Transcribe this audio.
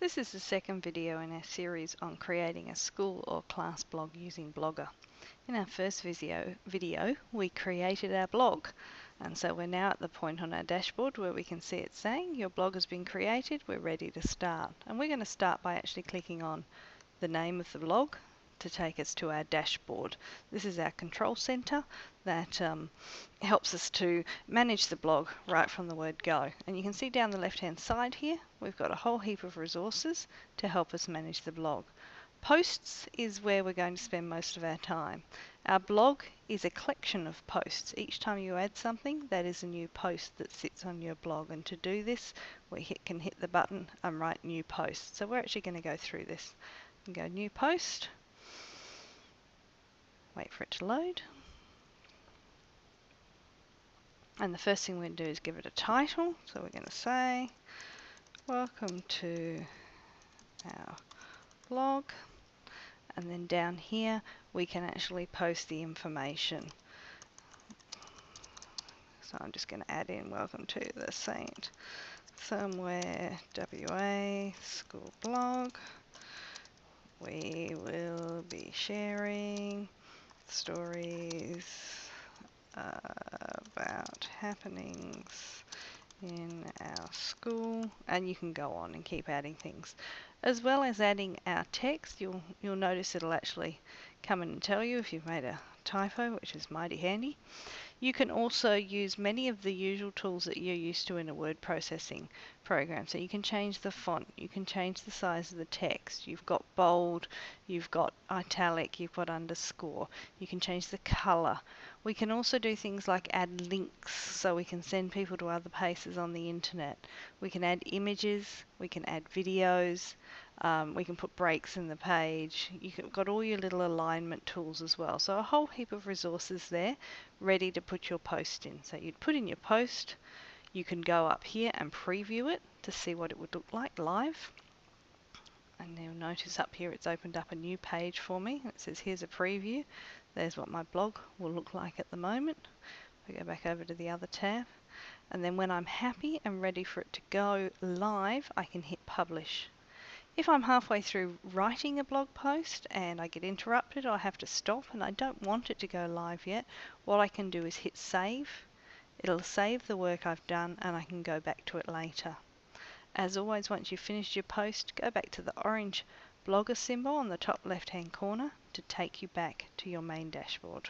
This is the second video in our series on creating a school or class blog using Blogger. In our first video we created our blog, and so we're now at the point on our dashboard where we can see it saying your blog has been created, we're ready to start. And we're going to start by actually clicking on the name of the blog to take us to our dashboard. This is our control center that helps us to manage the blog right from the word go. And you can see down the left hand side here we've got a whole heap of resources to help us manage the blog. Posts is where we're going to spend most of our time. Our blog is a collection of posts. Each time you add something, that is a new post that sits on your blog, and to do this we can hit the button and write new post. So we're actually going to go through this and go new post, wait for it to load, and the first thing we're going to do is give it a title. So we're going to say welcome to our blog, and then down here we can actually post the information. So I'm just going to add in welcome to the St. Somewhere WA school blog. We will be sharing stories about happenings in our school, and you can go on and keep adding things. As well as adding our text, you'll notice it'll actually come in and tell you if you've made a typo, which is mighty handy. You can also use many of the usual tools that you're used to in a word processing program. So you can change the font, you can change the size of the text, you've got bold, you've got italic, you've got underscore, you can change the color. We can also do things like add links, so we can send people to other places on the internet. We can add images, we can add videos, we can put breaks in the page. You've got all your little alignment tools as well. So a whole heap of resources there ready to put your post in. So you'd put in your post, you can go up here and preview it to see what it would look like live. And you'll notice up here it's opened up a new page for me. It says here's a preview. There's what my blog will look like at the moment. We go back over to the other tab, and then when I'm happy and ready for it to go live, I can hit publish. If I'm halfway through writing a blog post and I get interrupted, I have to stop and I don't want it to go live yet, what I can do is hit save. It'll save the work I've done and I can go back to it later. As always, once you've finished your post, go back to the orange blogger symbol on the top left hand corner to take you back to your main dashboard.